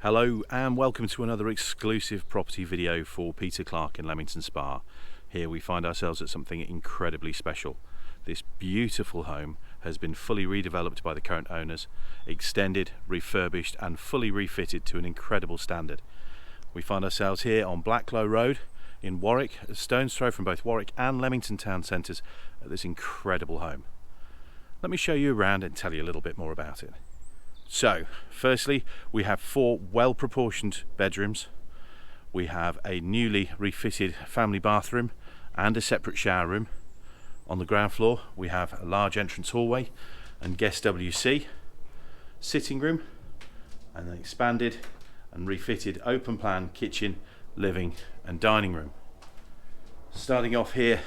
Hello and welcome to another exclusive property video for Peter Clark in Leamington Spa. Here we find ourselves at something incredibly special. This beautiful home has been fully redeveloped by the current owners, extended, refurbished and fully refitted to an incredible standard. We find ourselves here on Blacklow Road in Warwick, a stone's throw from both Warwick and Leamington town centres at this incredible home. Let me show you around and tell you a little bit more about it. So, firstly, we have 4 well-proportioned bedrooms. We have a newly refitted family bathroom and a separate shower room. On the ground floor, we have a large entrance hallway and guest WC, sitting room, and an expanded and refitted open-plan kitchen, living and dining room. Starting off here,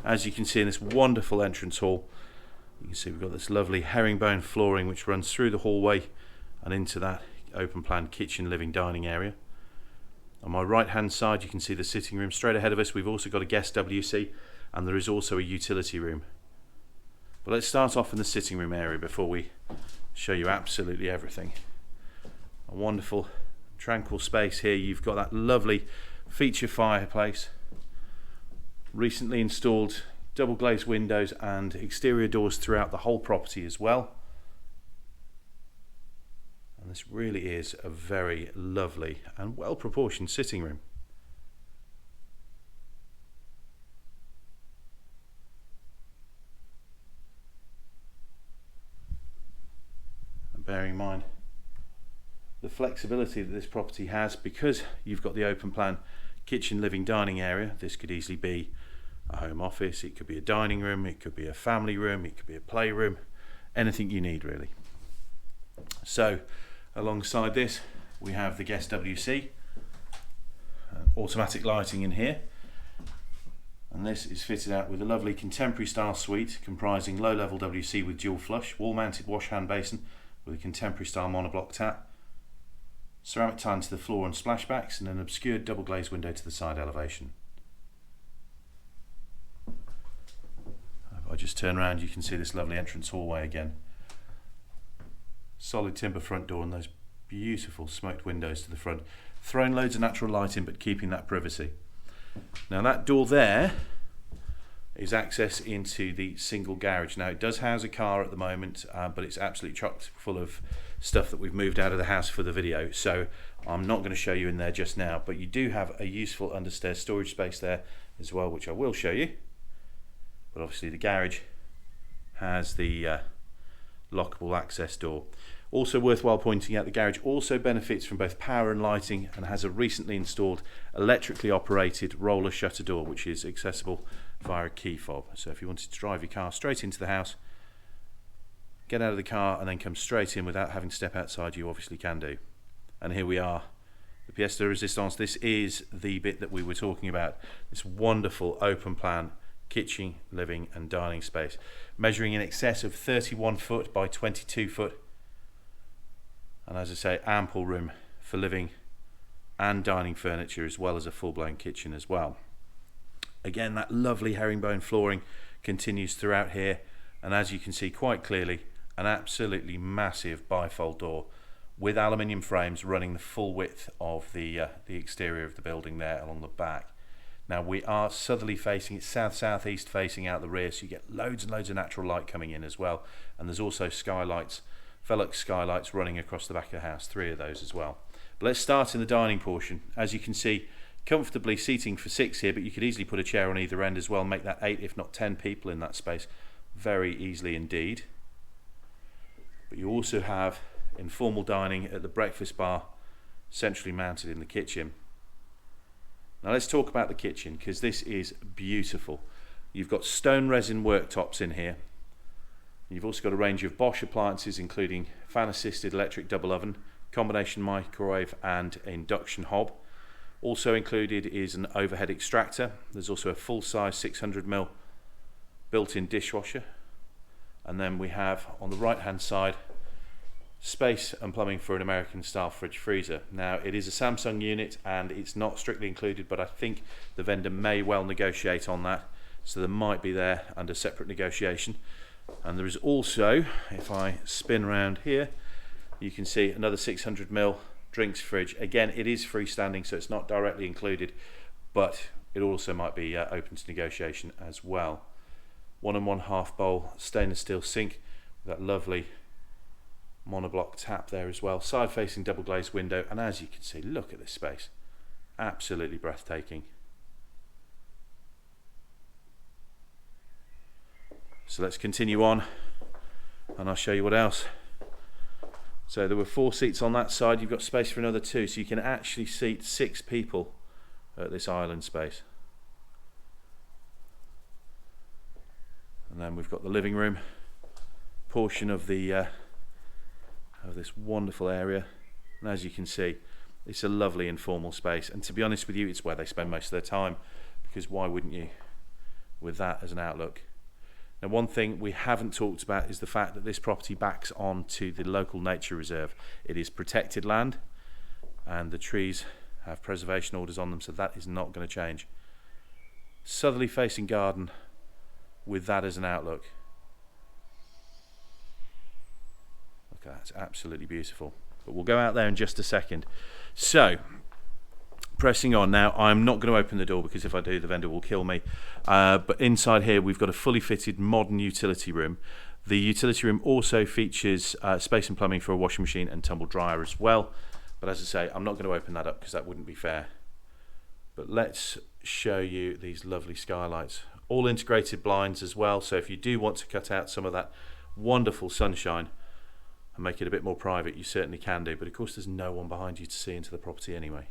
as you can see in this wonderful entrance hall, you can see we've got this lovely herringbone flooring which runs through the hallway and into that open plan kitchen, living, dining area. On my right hand side you can see the sitting room. Straight ahead of us we've also got a guest WC and there is also a utility room. But let's start off in the sitting room area before we show you absolutely everything. A wonderful tranquil space here. You've got that lovely feature fireplace, recently installed double glazed windows and exterior doors throughout the whole property as well. And this really is a very lovely and well proportioned sitting room. And bearing in mind the flexibility that this property has, because you've got the open plan kitchen, living, dining area, this could easily be a home office, it could be a dining room, it could be a family room, it could be a playroom, anything you need really. So alongside this we have the guest WC, automatic lighting in here, and this is fitted out with a lovely contemporary style suite comprising low level WC with dual flush, wall mounted wash hand basin with a contemporary style monoblock tap, ceramic tile to the floor and splashbacks, and an obscured double glazed window to the side elevation. If I just turn around you can see this lovely entrance hallway again. Solid timber front door and those beautiful smoked windows to the front, throwing loads of natural light in but keeping that privacy. Now that door there is access into the single garage. Now it does house a car at the moment, but it's absolutely chocked full of stuff that we've moved out of the house for the video, so I'm not going to show you in there just now, but you do have a useful understairs storage space there as well, which I will show you. But obviously the garage has the lockable access door. Also worthwhile pointing out, the garage also benefits from both power and lighting and has a recently installed electrically operated roller shutter door which is accessible via a key fob. So if you wanted to drive your car straight into the house, get out of the car and then come straight in without having to step outside, you obviously can do. And here we are, the pièce de résistance. This is the bit that we were talking about, this wonderful open plan kitchen, living and dining space, measuring in excess of 31 foot by 22 foot, and as I say, ample room for living and dining furniture as well as a full-blown kitchen as well. Again, that lovely herringbone flooring continues throughout here, and as you can see quite clearly, an absolutely massive bifold door with aluminium frames running the full width of the exterior of the building there along the back. Now we are southerly facing, it's south-southeast facing out the rear, so you get loads and loads of natural light coming in as well, and there's also skylights, Velux skylights running across the back of the house, 3 of those as well. But let's start in the dining portion. As you can see, comfortably seating for 6 here, but you could easily put a chair on either end as well, make that 8 if not 10 people in that space very easily indeed. But you also have informal dining at the breakfast bar, centrally mounted in the kitchen. Now let's talk about the kitchen, because this is beautiful. You've got stone resin worktops in here. You've also got a range of Bosch appliances including fan assisted electric double oven, combination microwave and induction hob. Also included is an overhead extractor. There's also a full size 600ml built-in dishwasher, and then we have on the right hand side space and plumbing for an American style fridge freezer. Now it is a Samsung unit and it's not strictly included, but I think the vendor may well negotiate on that, so there might be there under separate negotiation. And there is also, if I spin around here, you can see another 600ml drinks fridge. Again, it is freestanding, so it's not directly included, but it also might be open to negotiation as well. 1 1/2 bowl stainless steel sink with that lovely monoblock tap there as well. Side facing double glazed window, and as you can see, look at this space. Absolutely breathtaking. So let's continue on and I'll show you what else. So there were 4 seats on that side, you've got space for another 2, so you can actually seat 6 people at this island space. And then we've got the living room portion of the of this wonderful area, and as you can see, it's a lovely informal space, and to be honest with you, it's where they spend most of their time, because why wouldn't you with that as an outlook. Now, one thing we haven't talked about is the fact that this property backs onto the local nature reserve. It is protected land and the trees have preservation orders on them, so that is not going to change. Southerly facing garden with that as an outlook. Okay, that's absolutely beautiful. But we'll go out there in just a second. So, pressing on now, I'm not going to open the door because if I do, the vendor will kill me. But inside here, we've got a fully fitted modern utility room. The utility room also features space and plumbing for a washing machine and tumble dryer as well. But as I say, I'm not going to open that up because that wouldn't be fair. But let's show you these lovely skylights. All integrated blinds as well, so if you do want to cut out some of that wonderful sunshine and make it a bit more private, you certainly can do. But of course, there's no one behind you to see into the property anyway.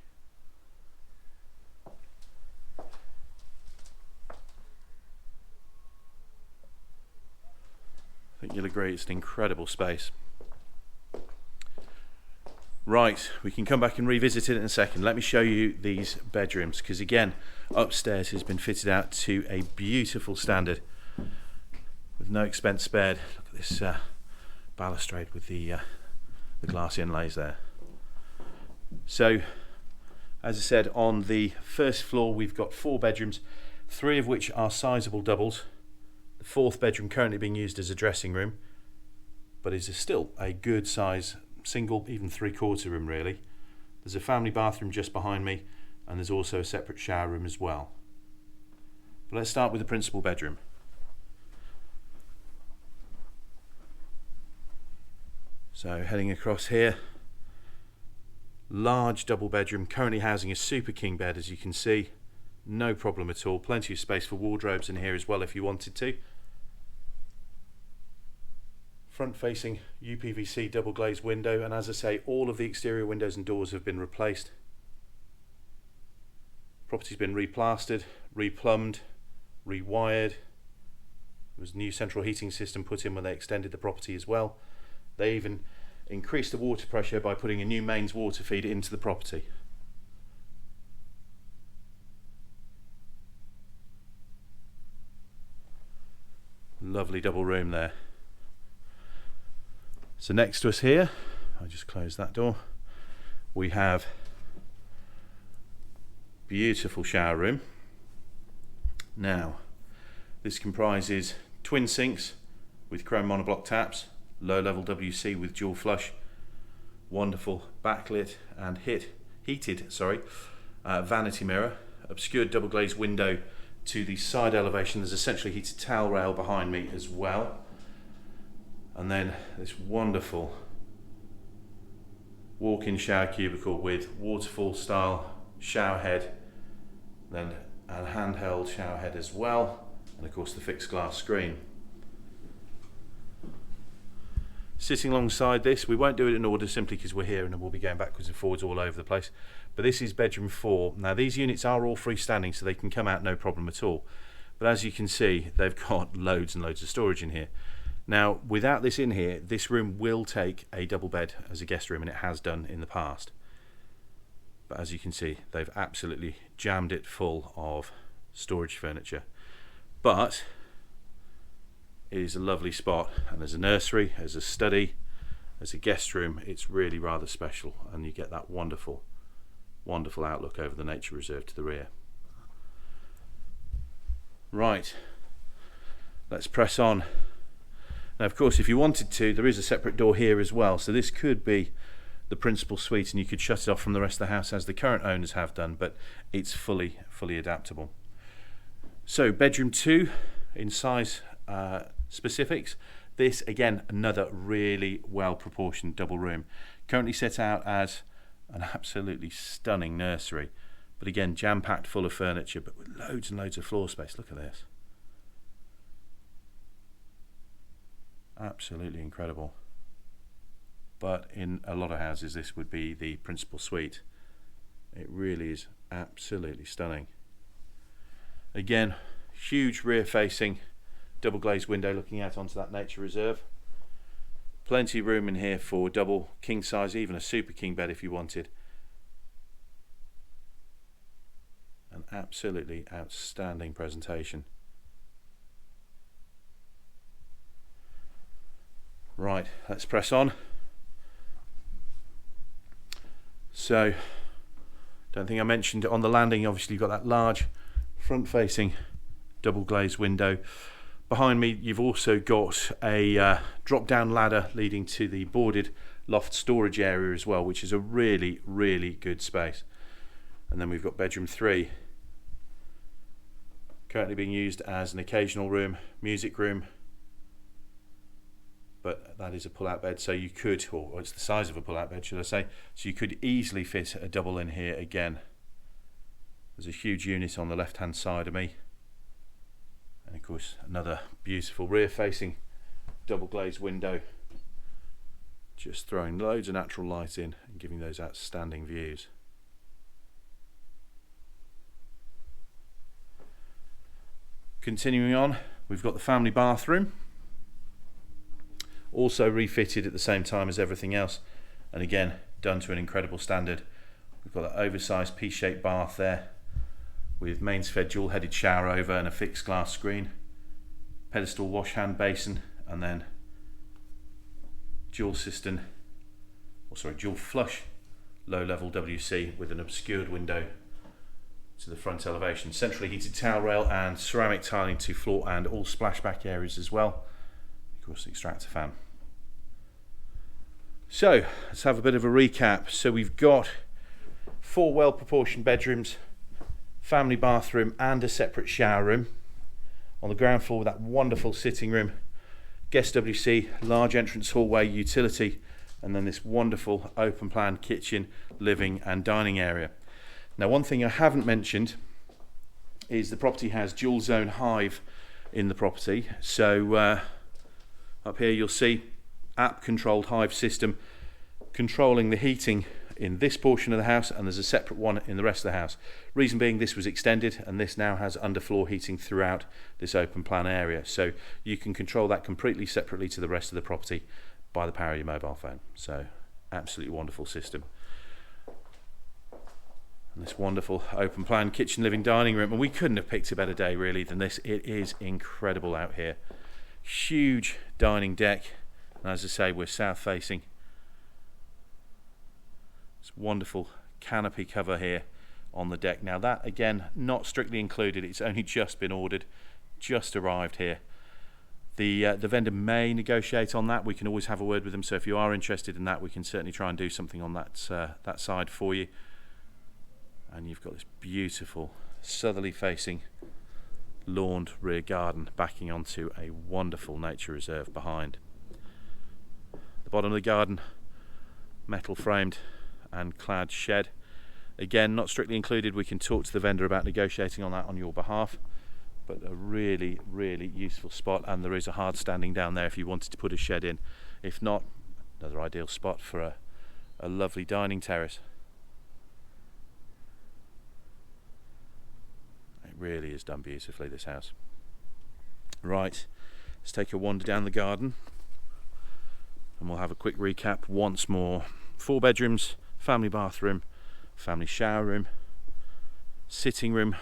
I think you'll agree it's an incredible space. Right, we can come back and revisit it in a second. Let me show you these bedrooms, because again, upstairs has been fitted out to a beautiful standard with no expense spared. Look at this balustrade with the glass inlays there. So, as I said, on the first floor we've got 4 bedrooms, 3 of which are sizable doubles. The 4th bedroom currently being used as a dressing room, but is still a good size single, even 3/4 room really. There's a family bathroom just behind me, and there's also a separate shower room as well. But let's start with the principal bedroom. So heading across here, large double bedroom, currently housing a super king bed, as you can see. No problem at all, plenty of space for wardrobes in here as well if you wanted to. Front facing UPVC double glazed window, and as I say, all of the exterior windows and doors have been replaced. Property's been replastered, replumbed, rewired. There was a new central heating system put in when they extended the property as well. They even increased the water pressure by putting a new mains water feed into the property. Lovely double room there. So next to us here, I'll just close that door, we have beautiful shower room. Now, this comprises twin sinks with chrome monoblock taps, low level WC with dual flush, wonderful backlit and heated vanity mirror, obscured double glazed window to the side elevation. There's essentially a heated towel rail behind me as well. And then this wonderful walk-in shower cubicle with waterfall style shower head, then a handheld shower head as well, and of course the fixed glass screen. Sitting alongside this, we won't do it in order simply because we're here and we'll be going backwards and forwards all over the place, but this is bedroom 4. Now these units are all freestanding, so they can come out no problem at all, but as you can see, they've got loads and loads of storage in here. Now, without this in here, this room will take a double bed as a guest room, and it has done in the past. But as you can see, they've absolutely jammed it full of storage furniture. But it is a lovely spot, and as a nursery, as a study, as a guest room, it's really rather special, and you get that wonderful, wonderful outlook over the nature reserve to the rear. Right, let's press on. Now, of course, if you wanted to, there is a separate door here as well, so this could be the principal suite, and you could shut it off from the rest of the house as the current owners have done, but it's fully adaptable. So bedroom 2 in size specifics. This again, another really well proportioned double room, currently set out as an absolutely stunning nursery, but again jam packed full of furniture, but with loads and loads of floor space. Look at this, absolutely incredible. But in a lot of houses this would be the principal suite. It really is absolutely stunning. Again, huge rear facing double glazed window looking out onto that nature reserve. Plenty of room in here for double, king size, even a super king bed if you wanted. An absolutely outstanding presentation. Right, let's press on. So, don't think I mentioned it on the landing, obviously you've got that large front facing double glazed window. Behind me you've also got a drop down ladder leading to the boarded loft storage area as well, which is a really good space. And then we've got bedroom 3, currently being used as an occasional room, music room, but that is a pull-out bed, so you could, or it's the size of a pull-out bed should I say, so you could easily fit a double in here again. There's a huge unit on the left hand side of me, and of course another beautiful rear facing double glazed window, just throwing loads of natural light in and giving those outstanding views. Continuing on, we've got the family bathroom, also refitted at the same time as everything else, and again done to an incredible standard. We've got that oversized P-shaped bath there with mains fed dual headed shower over and a fixed glass screen, pedestal wash hand basin, and then dual flush low level WC with an obscured window to the front elevation, centrally heated towel rail and ceramic tiling to floor and all splashback areas as well, of course the extractor fan. So let's have a bit of a recap. So we've got 4 well proportioned bedrooms, family bathroom and a separate shower room. On the ground floor with that wonderful sitting room, guest WC, large entrance hallway, utility, and then this wonderful open plan kitchen, living and dining area. Now one thing I haven't mentioned is the property has dual zone hive in the property. So up here you'll see app controlled hive system controlling the heating in this portion of the house, and there's a separate one in the rest of the house. Reason being, this was extended and this now has underfloor heating throughout this open plan area, so you can control that completely separately to the rest of the property by the power of your mobile phone. So absolutely wonderful system. And this wonderful open plan kitchen, living, dining room, and we couldn't have picked a better day really than this. It is incredible out here. Huge dining deck, and as I say, we're south facing. It's wonderful canopy cover here on the deck. Now that again not strictly included, it's only just been ordered, just arrived here. The vendor may negotiate on that. We can always have a word with them, so if you are interested in that, we can certainly try and do something on that side for you. And you've got this beautiful southerly facing lawned rear garden backing onto a wonderful nature reserve behind. The bottom of the garden, metal framed and clad shed. Again, not strictly included. We can talk to the vendor about negotiating on that on your behalf, but a really useful spot, and there is a hard standing down there if you wanted to put a shed in. If not, another ideal spot for a lovely dining terrace. It really is done beautifully, this house. Right, let's take a wander down the garden and we'll have a quick recap once more. 4 bedrooms, family bathroom, family shower room, sitting room,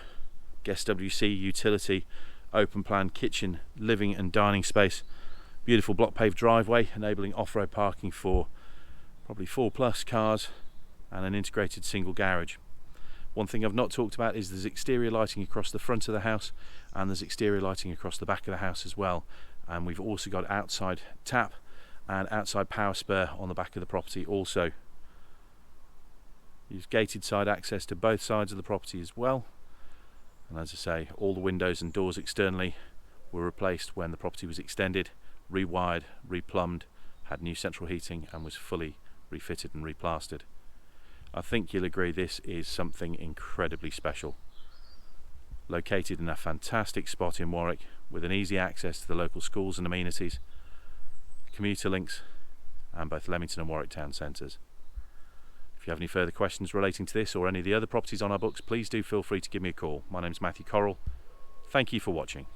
guest WC, utility, open plan kitchen, living and dining space, beautiful block paved driveway enabling off-road parking for probably 4+ cars, and an integrated single garage. One thing I've not talked about is there's exterior lighting across the front of the house, and there's exterior lighting across the back of the house as well, and we've also got outside tap and outside power spur on the back of the property also. Use gated side access to both sides of the property as well. And as I say, all the windows and doors externally were replaced when the property was extended, rewired, replumbed, had new central heating and was fully refitted and replastered. I think you'll agree this is something incredibly special. Located in a fantastic spot in Warwick with an easy access to the local schools and amenities, commuter links and both Leamington and Warwick town centres. If you have any further questions relating to this or any of the other properties on our books, please do feel free to give me a call. My name's Matthew Correll. Thank you for watching.